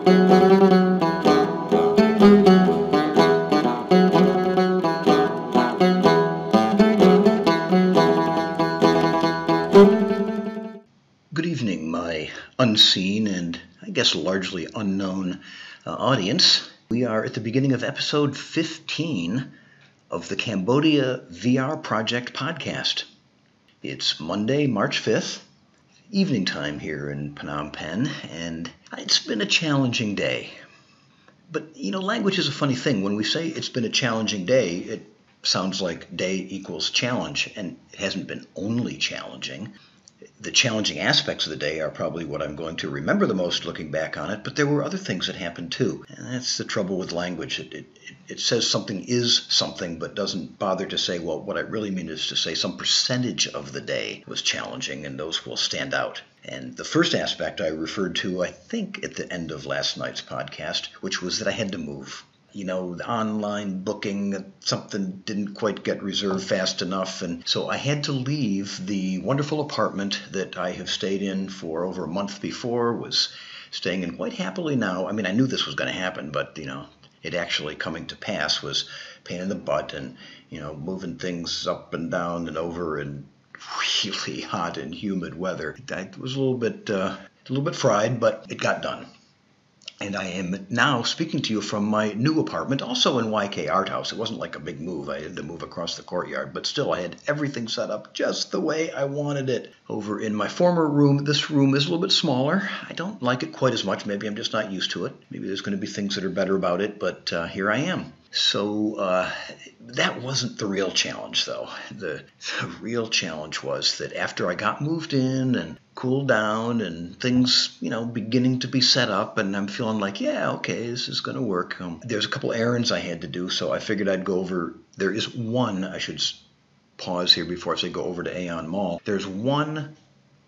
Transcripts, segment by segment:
Good evening, my unseen and I guess largely unknown audience. We are at the beginning of episode 15 of the Cambodia VR Project podcast. It's Monday, March 5th, evening time here in Phnom Penh, and it's been a challenging day. But, language is a funny thing. When we say it's been a challenging day, it sounds like day equals challenge, and it hasn't been only challenging. The challenging aspects of the day are probably what I'm going to remember the most looking back on it, but there were other things that happened too. And that's the trouble with language. It says something is something, but doesn't bother to say, well, what I really mean is to say some percentage of the day was challenging, and those will stand out. And the first aspect I referred to, I think, at the end of last night's podcast, which was that I had to move. The online booking, something didn't quite get reserved fast enough, and so I had to leave the wonderful apartment that I have stayed in for over a month before, was staying in quite happily now. I mean, I knew this was going to happen, but, it actually coming to pass was a pain in the butt, and, moving things up and down and over in really hot and humid weather. I was a little bit fried, but it got done. And I am now speaking to you from my new apartment, also in YK Art House. It wasn't like a big move. I had to move across the courtyard, but still I had everything set up just the way I wanted it. Over in my former room, this room is a little bit smaller. I don't like it quite as much. Maybe I'm just not used to it. Maybe there's going to be things that are better about it, but here I am. So that wasn't the real challenge, though. The real challenge was that after I got moved in and cooled down and things, beginning to be set up, and I'm feeling like, yeah, okay, this is going to work. There's a couple errands I had to do, so I figured I'd go over. There is one, I should pause here before I say go over to Aeon Mall. There's one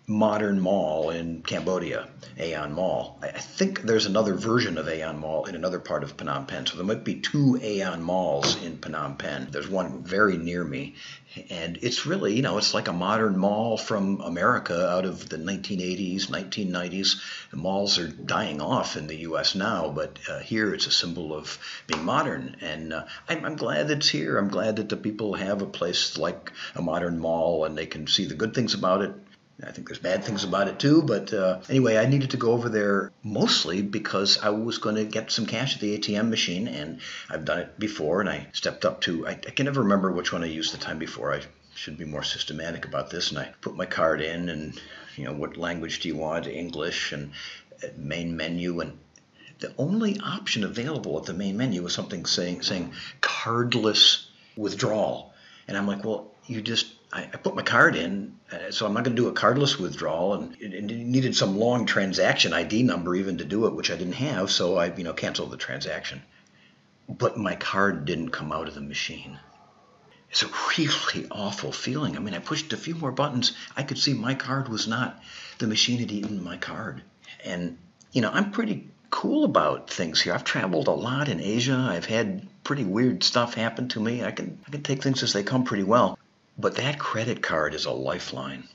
modern mall in Cambodia, Aeon Mall. I think there's another version of Aeon Mall in another part of Phnom Penh, so there might be two Aeon Malls in Phnom Penh. There's one very near me, and it's really, it's like a modern mall from America out of the 1980s, 1990s. The malls are dying off in the U.S. now, but here it's a symbol of being modern, and I'm glad it's here. I'm glad that the people have a place like a modern mall, and they can see the good things about it. I think there's bad things about it too, but anyway, I needed to go over there mostly because I was going to get some cash at the ATM machine, and I've done it before, and I stepped up to, I can never remember which one I used the time before. I should be more systematic about this, and I put my card in, and, what language do you want? English, and main menu, and the only option available at the main menu was something saying cardless withdrawal, and I'm like, well, I put my card in, so I'm not going to do a cardless withdrawal, and it needed some long transaction ID number even to do it, which I didn't have, so I, canceled the transaction. But my card didn't come out of the machine. It's a really awful feeling. I mean, I pushed a few more buttons. I could see my card was not, the machine had eaten my card. And, I'm pretty cool about things here. I've traveled a lot in Asia. I've had pretty weird stuff happen to me. I can take things as they come pretty well. But that credit card is a lifeline,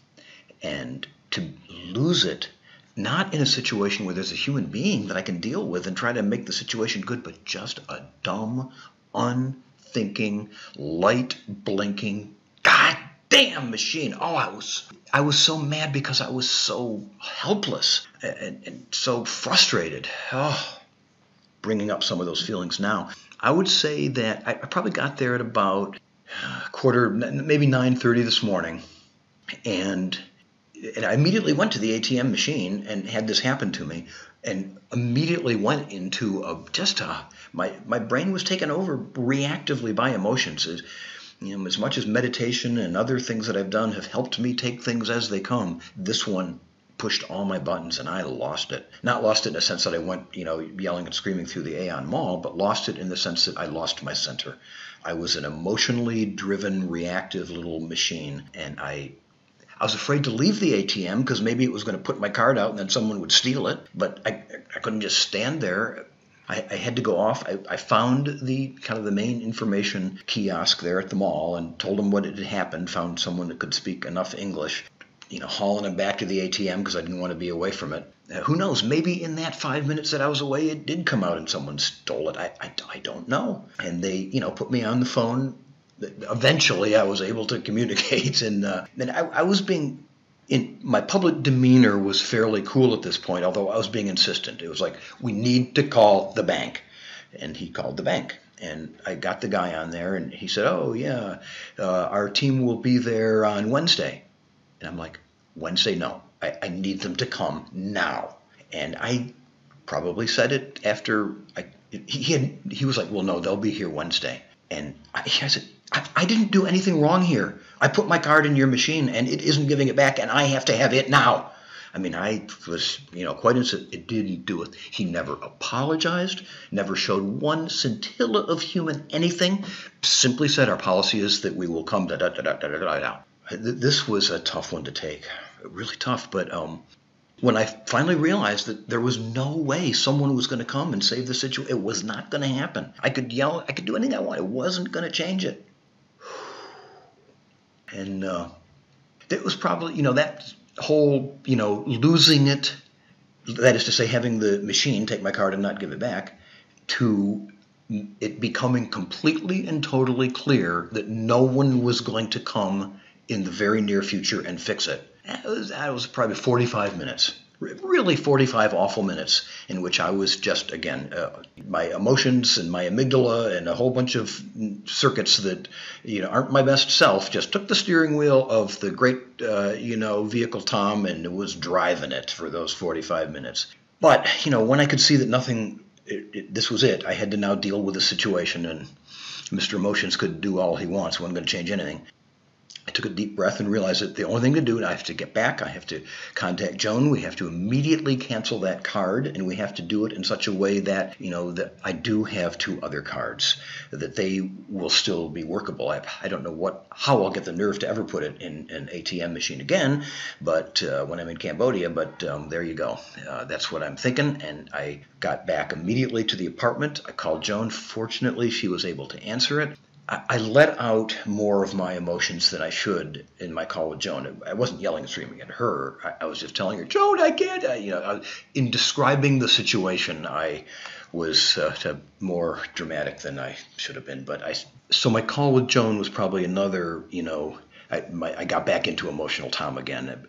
and to lose it, not in a situation where there's a human being that I can deal with and try to make the situation good, but just a dumb, unthinking, light-blinking, goddamn machine. Oh, I was so mad because I was so helpless and so frustrated. Oh, bringing up some of those feelings now. I would say that I probably got there at about maybe 9:30 this morning, and I immediately went to the ATM machine and had this happen to me, and immediately went into my brain was taken over reactively by emotions. As much as meditation and other things that I've done have helped me take things as they come, this one pushed all my buttons, and I lost it. Not lost it in the sense that I went, yelling and screaming through the Aeon Mall, but lost it in the sense that I lost my center. I was an emotionally driven, reactive little machine, and I was afraid to leave the ATM because maybe it was going to put my card out and then someone would steal it, but I couldn't just stand there. I had to go off. I found the main information kiosk there at the mall and told them what had happened, found someone that could speak enough English, hauling him back to the ATM because I didn't want to be away from it. Who knows? Maybe in that 5 minutes that I was away, it did come out and someone stole it. I don't know. And they, put me on the phone. Eventually, I was able to communicate, and I was being. My public demeanor was fairly cool at this point, although I was being insistent. It was like, we need to call the bank. And he called the bank. And I got the guy on there, and he said, oh, yeah, our team will be there on Wednesday. And I'm like, Wednesday? No. I need them to come now. And I probably said it after he was like, well, no, they'll be here Wednesday. And I said, I didn't do anything wrong here. I put my card in your machine, and it isn't giving it back, and I have to have it now. I mean, I was, quite insistent. It didn't do it. He never apologized, never showed one scintilla of human anything, simply said our policy is that we will come da-da-da-da-da-da-da. This was a tough one to take, really tough. But when I finally realized that there was no way someone was going to come and save the situation, it was not going to happen. I could yell, I could do anything I wanted. It wasn't going to change it. And it was probably, that whole, losing it, that is to say having the machine take my card and not give it back, to it becoming completely and totally clear that no one was going to come in the very near future and fix it. That was probably 45 minutes. Really 45 awful minutes in which I was just, again, my emotions and my amygdala and a whole bunch of circuits that, aren't my best self, just took the steering wheel of the great, vehicle Tom and was driving it for those 45 minutes. But, when I could see that nothing, this was it, I had to now deal with the situation, and Mr. Emotions could do all he wants. It wasn't going to change anything. I took a deep breath and realized that the only thing to do, and I have to get back, I have to contact Joan, we have to immediately cancel that card, and we have to do it in such a way that, that I do have 2 other cards, that they will still be workable. I don't know how I'll get the nerve to ever put it in an ATM machine again, but when I'm in Cambodia, but there you go. That's what I'm thinking, and I got back immediately to the apartment. I called Joan. Fortunately, she was able to answer it. I let out more of my emotions than I should in my call with Joan. I wasn't yelling and screaming at her. I was just telling her, Joan, I can't. In describing the situation, I was more dramatic than I should have been. So my call with Joan was probably another, I got back into emotional Tom again.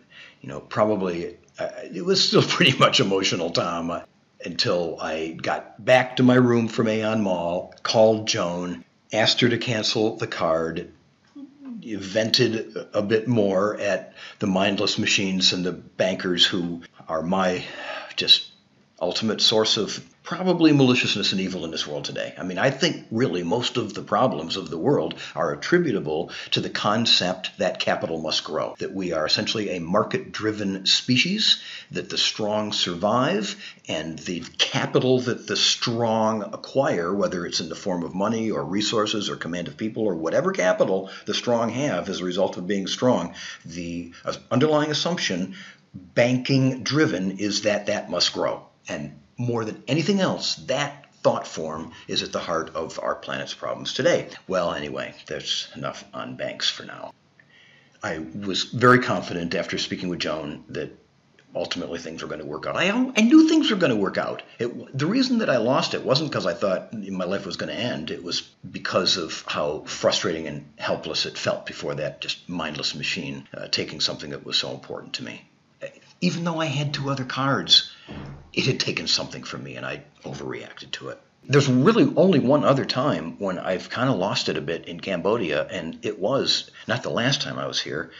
Probably it was still pretty much emotional Tom until I got back to my room from Aeon Mall, called Joan, asked her to cancel the card, vented a bit more at the mindless machines and the bankers who are my just ultimate source of probably maliciousness and evil in this world today. I mean, I think really most of the problems of the world are attributable to the concept that capital must grow, that we are essentially a market-driven species, that the strong survive, and the capital that the strong acquire, whether it's in the form of money or resources or command of people or whatever capital the strong have as a result of being strong, the underlying assumption, banking-driven, is that must grow. And more than anything else, that thought form is at the heart of our planet's problems today. Well, anyway, there's enough on banks for now. I was very confident after speaking with Joan that ultimately things were going to work out. I knew things were going to work out. The reason that I lost it wasn't because I thought my life was going to end. It was because of how frustrating and helpless it felt before that just mindless machine taking something that was so important to me. Even though I had 2 other cards, it had taken something from me and I overreacted to it. There's really only one other time when I've kind of lost it a bit in Cambodia, and it was not the last time I was here,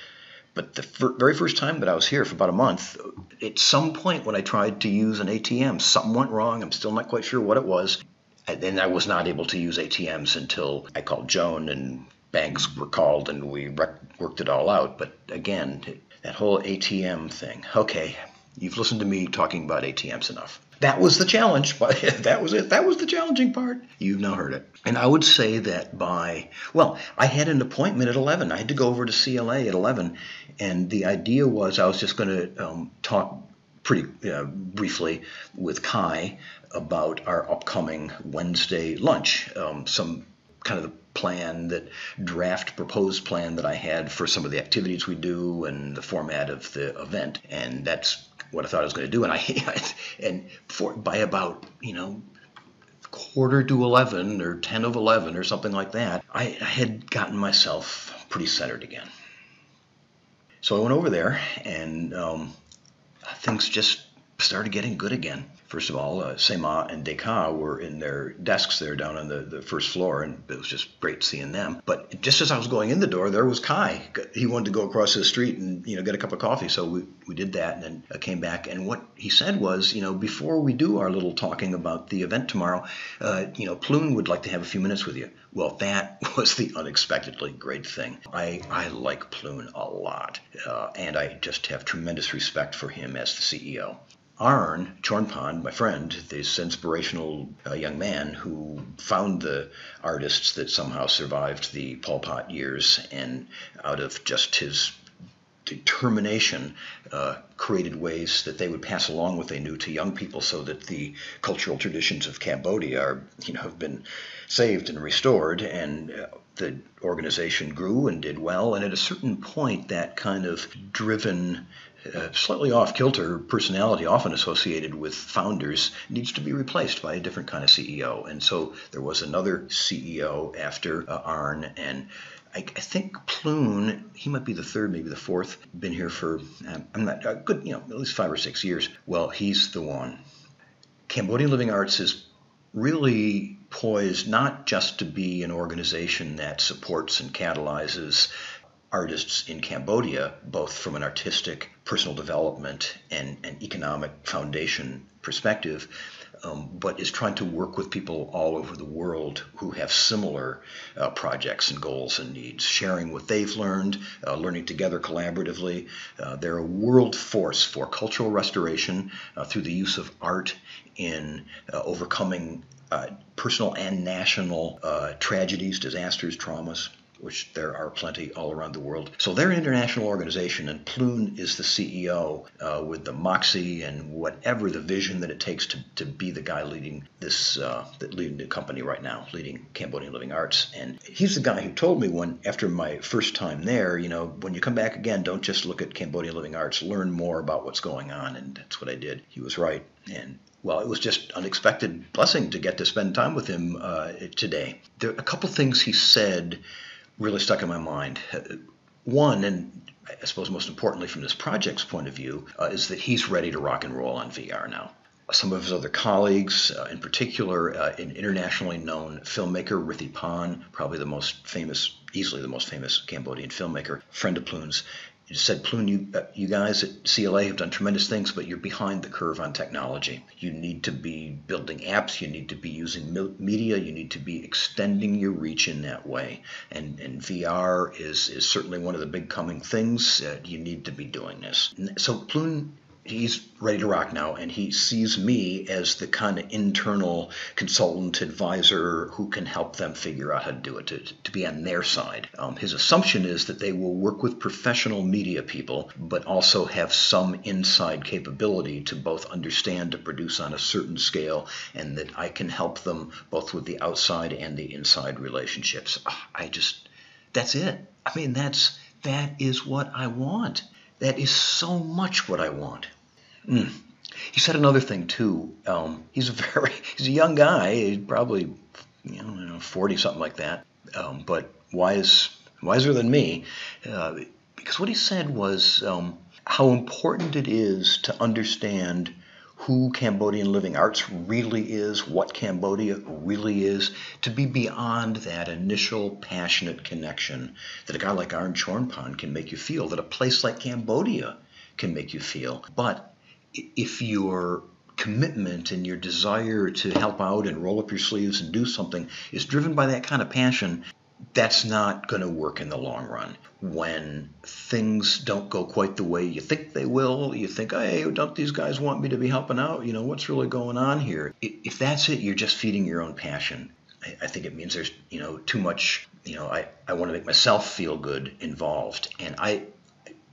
but the very first time that I was here for about a month. At some point when I tried to use an ATM, something went wrong. I'm still not quite sure what it was. And then I was not able to use ATMs until I called Joan and banks were called and we worked it all out. But again, that whole ATM thing. Okay, you've listened to me talking about ATMs enough. That was the challenge, but that was it. That was the challenging part. You've now heard it. And I would say that I had an appointment at 11. I had to go over to CLA at 11. And the idea was I was just going to talk pretty briefly with Kai about our upcoming Wednesday lunch, some kind of the draft proposed plan that I had for some of the activities we do and the format of the event. And that's what I thought I was going to do. And by about, quarter to 11 or 10 of 11 or something like that, I had gotten myself pretty centered again. So I went over there, and things just started getting good again. First of all, Sema and Deka were in their desks there down on the first floor, and it was just great seeing them. But just as I was going in the door, there was Kai. He wanted to go across the street and get a cup of coffee, so we did that, and then came back. And what he said was, before we do our little talking about the event tomorrow, Ploon would like to have a few minutes with you. Well, that was the unexpectedly great thing. I like Ploon a lot, and I just have tremendous respect for him as the CEO. Arn Chornpond, my friend, this inspirational young man who found the artists that somehow survived the Pol Pot years, and out of just his determination, created ways that they would pass along what they knew to young people, so that the cultural traditions of Cambodia have been saved and restored, and the organization grew and did well. And at a certain point, that kind of driven, slightly off-kilter personality often associated with founders needs to be replaced by a different kind of CEO. And so there was another CEO after Arn, and I think Ploon, he might be the third, maybe the fourth, been here for, I'm not good, at least 5 or 6 years. Well, he's the one. Cambodian Living Arts is really poised not just to be an organization that supports and catalyzes artists in Cambodia, both from an artistic, personal development, and an economic foundation perspective, but is trying to work with people all over the world who have similar projects and goals and needs, sharing what they've learned, learning together collaboratively. They're a world force for cultural restoration through the use of art in overcoming personal and national tragedies, disasters, traumas, which there are plenty all around the world. So they're an international organization, and Ploon is the CEO with the moxie and whatever the vision that it takes to be the guy leading leading the company right now, leading Cambodian Living Arts. And he's the guy who told me after my first time there, when you come back again, don't just look at Cambodian Living Arts, learn more about what's going on. And that's what I did. He was right. And well, it was just unexpected blessing to get to spend time with him today. There are a couple things he said really stuck in my mind. One, and I suppose most importantly from this project's point of view, is that he's ready to rock and roll on VR now. Some of his other colleagues, in particular, an internationally known filmmaker, Rithi Pan, probably easily the most famous Cambodian filmmaker, friend of Ploon's, said, Ploon, you guys at CLA have done tremendous things, but you're behind the curve on technology. You need to be building apps. You need to be using media. You need to be extending your reach in that way. And VR is certainly one of the big coming things. You need to be doing this. So Ploon, he's ready to rock now, and he sees me as the kind of internal consultant advisor who can help them figure out how to do it, to be on their side. His assumption is that they will work with professional media people, but also have some inside capability to both understand to produce on a certain scale, and that I can help them both with the outside and the inside relationships. That's it. I mean, that is what I want. That is so much what I want. He said another thing too. He's a young guy. He's probably 40, something like that. But wiser than me, because what he said was how important it is to understand who Cambodian Living Arts really is, what Cambodia really is, to be beyond that initial passionate connection that a guy like Arn Chornpond can make you feel, that a place like Cambodia can make you feel. But if your commitment and your desire to help out and roll up your sleeves and do something is driven by that kind of passion, that's not going to work in the long run. When things don't go quite the way you think they will, you think, hey, don't these guys want me to be helping out? What's really going on here? If that's it, you're just feeding your own passion. I think it means there's, too much, I want to make myself feel good involved. And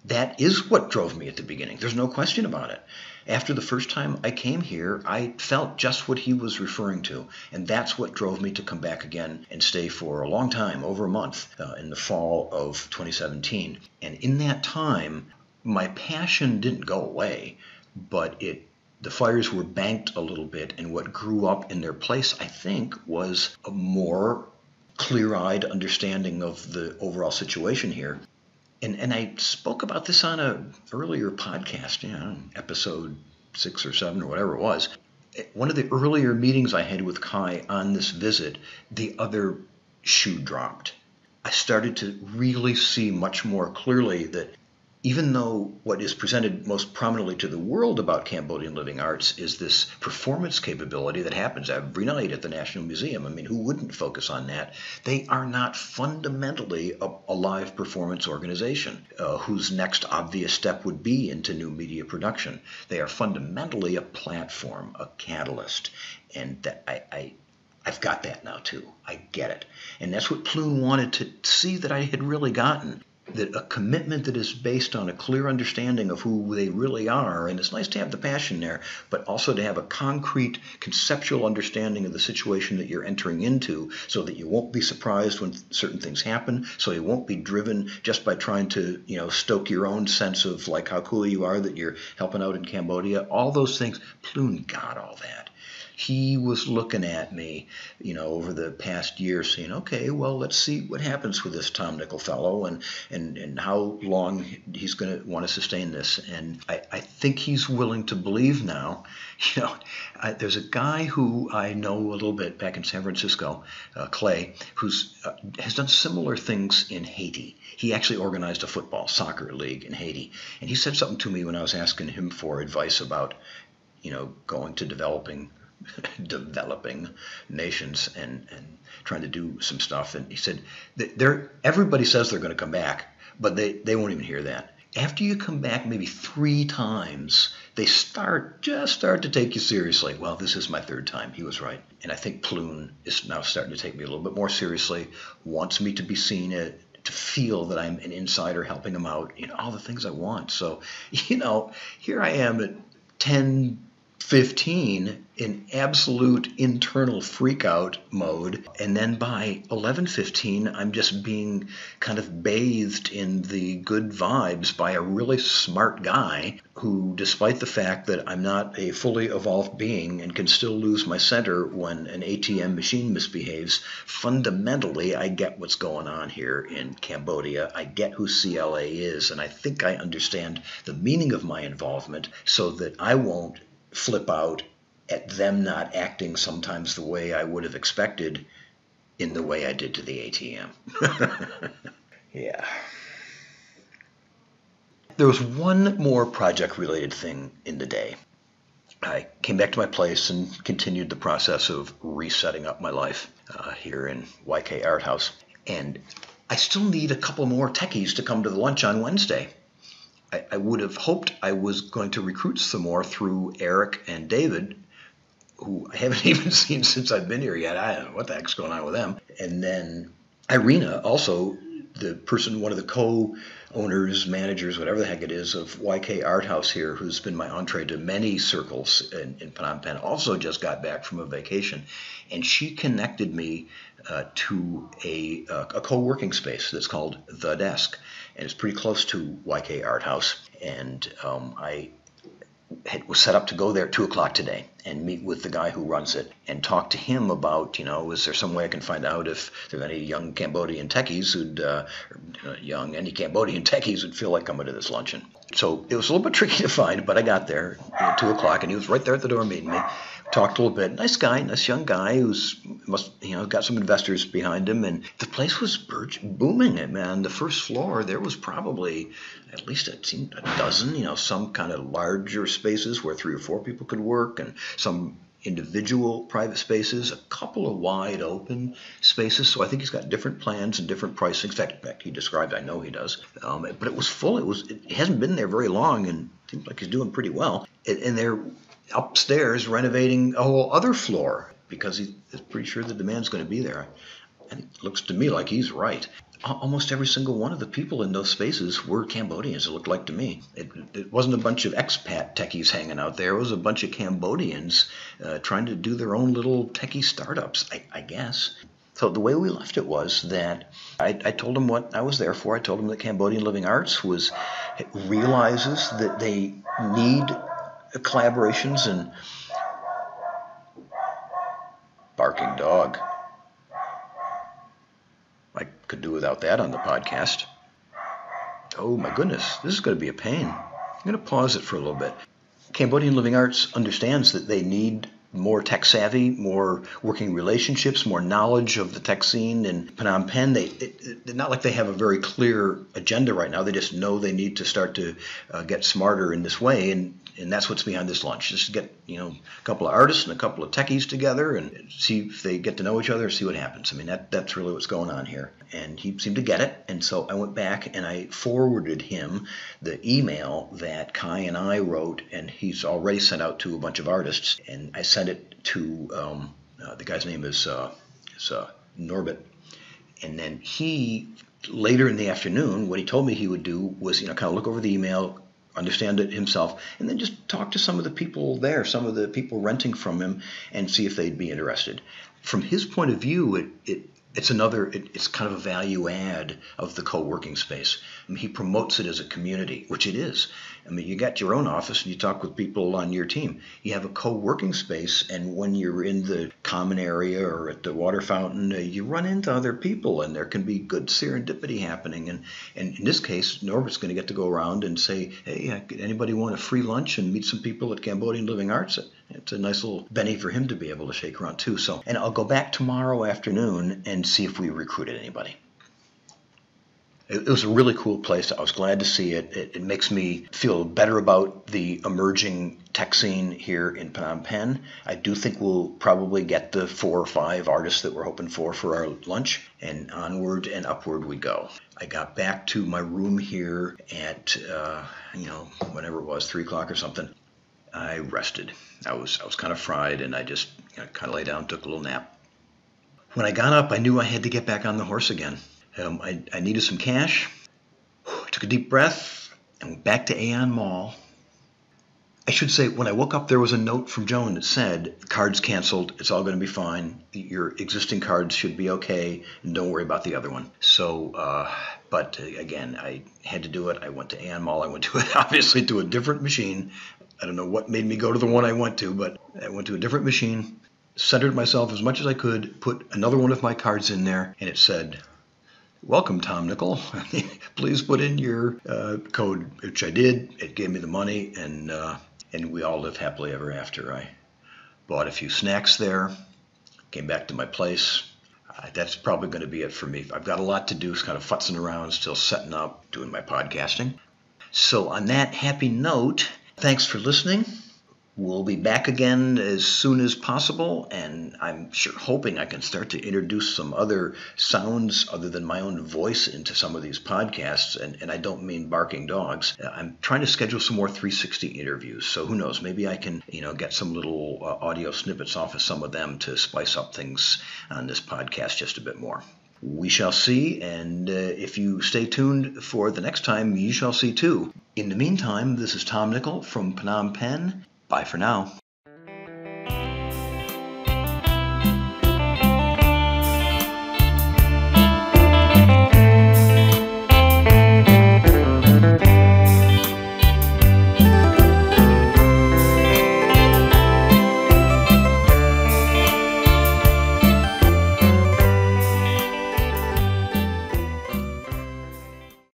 that is what drove me at the beginning. There's no question about it. After the first time I came here, I felt just what he was referring to, and that's what drove me to come back again and stay for a long time, over a month, in the fall of 2017. And in that time, my passion didn't go away, but the fires were banked a little bit, and what grew up in their place, I think, was a more clear-eyed understanding of the overall situation here. And I spoke about this on an earlier podcast, episode 6 or 7 or whatever it was. One of the earlier meetings I had with Kai on this visit, the other shoe dropped. I started to really see much more clearly that even though what is presented most prominently to the world about Cambodian living arts is this performance capability that happens every night at the National Museum, I mean, who wouldn't focus on that? They are not fundamentally a live performance organization whose next obvious step would be into new media production. They are fundamentally a platform, a catalyst, and that I've got that now too. I get it. And that's what Plune wanted to see that I had really gotten. That a commitment that is based on a clear understanding of who they really are, and it's nice to have the passion there, but also to have a concrete conceptual understanding of the situation that you're entering into so that you won't be surprised when certain things happen, so you won't be driven just by trying to, stoke your own sense of like how cool you are that you're helping out in Cambodia. All those things, Plune got all that. He was looking at me, over the past year saying, okay, well, let's see what happens with this Tom Nickel fellow and how long he's going to want to sustain this. And I think he's willing to believe now. There's a guy who I know a little bit back in San Francisco, Clay, who's has done similar things in Haiti. He actually organized a soccer league in Haiti. And he said something to me when I was asking him for advice about, going to developing nations and trying to do some stuff. And he said that everybody says they're going to come back, but they won't even hear that. After you come back maybe 3 times, they start to take you seriously. Well, this is my 3rd time. He was right. And I think Plune is now starting to take me a little bit more seriously, wants me to be seen to feel that I'm an insider helping him out, all the things I want. So, here I am at 10:15 in absolute internal freakout mode, and then by 11:15 I'm just being kind of bathed in the good vibes by a really smart guy who, despite the fact that I'm not a fully evolved being and can still lose my center when an ATM machine misbehaves, fundamentally I get what's going on here in Cambodia. I get who CLA is, and I think I understand the meaning of my involvement so that I won't flip out at them not acting sometimes the way I would have expected in the way I did to the ATM. Yeah. There was one more project-related thing in the day. I came back to my place and continued the process of resetting up my life here in YK Art House. And I still need a couple more techies to come to the lunch on Wednesday. I would have hoped I was going to recruit some more through Eric and David, who I haven't even seen since I've been here yet. I don't know what the heck's going on with them. And then Irina, also one of the co-owners, managers, whatever the heck it is, of YK Art House here, who's been my entree to many circles in Phnom Penh, also just got back from a vacation. And she connected me to a co-working space that's called The Desk. And it's pretty close to YK Art House. And I was set up to go there at 2 o'clock today and meet with the guy who runs it and talk to him about, is there some way I can find out if there are any young Cambodian techies any Cambodian techies who'd feel like coming to this luncheon. So it was a little bit tricky to find, but I got there at 2 o'clock and he was right there at the door meeting me. Talked a little bit. Nice guy, nice young guy who's got some investors behind him, and the place was booming. And man, the first floor there was probably at least it seemed a dozen, some kind of larger spaces where 3 or 4 people could work, and some individual private spaces, a couple of wide open spaces. So I think he's got different plans and different pricing. In fact, he described, I know he does. But it was full. It hasn't been there very long, and it seems like he's doing pretty well. And they're upstairs renovating a whole other floor because he's pretty sure the demand's going to be there. And it looks to me like he's right. Almost every single one of the people in those spaces were Cambodians, it looked like to me. It wasn't a bunch of expat techies hanging out there. It was a bunch of Cambodians trying to do their own little techie startups, I guess. So the way we left it was that I told him what I was there for. I told him that Cambodian Living Arts realizes that they need collaborations and barking dog. I could do without that on the podcast. Oh my goodness, this is going to be a pain. I'm going to pause it for a little bit. Cambodian Living Arts understands that they need more tech savvy, more working relationships, more knowledge of the tech scene in Phnom Penh. They're not like they have a very clear agenda right now. They just know they need to start to get smarter in this way, and that's what's behind this lunch. Just get a couple of artists and a couple of techies together and see if they get to know each other, see what happens. I mean, that's really what's going on here. And he seemed to get it, and so I went back and I forwarded him the email that Kai and I wrote, and he's already sent out to a bunch of artists, and I sent it to the guy's name is Norbit, and then he later in the afternoon, what he told me he would do was kind of look over the email, understand it himself, and then just talk to some of the people there, some of the people renting from him, and see if they'd be interested. From his point of view, it's kind of a value add of the co-working space. I mean, he promotes it as a community, which it is. I mean, you got your own office and you talk with people on your team. You have a co-working space, and when you're in the common area or at the water fountain, you run into other people, and there can be good serendipity happening. And in this case, Norbert's going to get to go around and say, hey, anybody want a free lunch and meet some people at Cambodian Living Arts? It's a nice little Benny for him to be able to shake around too. So, and I'll go back tomorrow afternoon and see if we recruited anybody. It was a really cool place. I was glad to see it. It makes me feel better about the emerging tech scene here in Phnom Penh. I do think we'll probably get the 4 or 5 artists that we're hoping for our lunch, and onward and upward we go. I got back to my room here at, whenever it was, 3 o'clock or something. I rested. I was kind of fried, and I just kind of lay down, took a little nap. When I got up, I knew I had to get back on the horse again. I needed some cash. I took a deep breath and went back to Aeon Mall. I should say, when I woke up, there was a note from Joan that said, cards canceled, it's all going to be fine. Your existing cards should be okay, and don't worry about the other one. So, but again, I had to do it. I went to Aeon Mall. I went to it, obviously, to a different machine. I don't know what made me go to the one I went to, but I went to a different machine, centered myself as much as I could, put another one of my cards in there, and it said, welcome, Tom Nickel. Please put in your code, which I did. It gave me the money, and we all lived happily ever after. I bought a few snacks there, came back to my place. That's probably going to be it for me. I've got a lot to do, kind of futzing around, still setting up, doing my podcasting. So on that happy note, thanks for listening. We'll be back again as soon as possible, and I'm hoping I can start to introduce some other sounds other than my own voice into some of these podcasts, and I don't mean barking dogs. I'm trying to schedule some more 360 interviews, so who knows, maybe I can get some little audio snippets off of some of them to spice up things on this podcast just a bit more. We shall see, and if you stay tuned for the next time, you shall see too. In the meantime, this is Tom Nickel from Phnom Penh. Bye for now.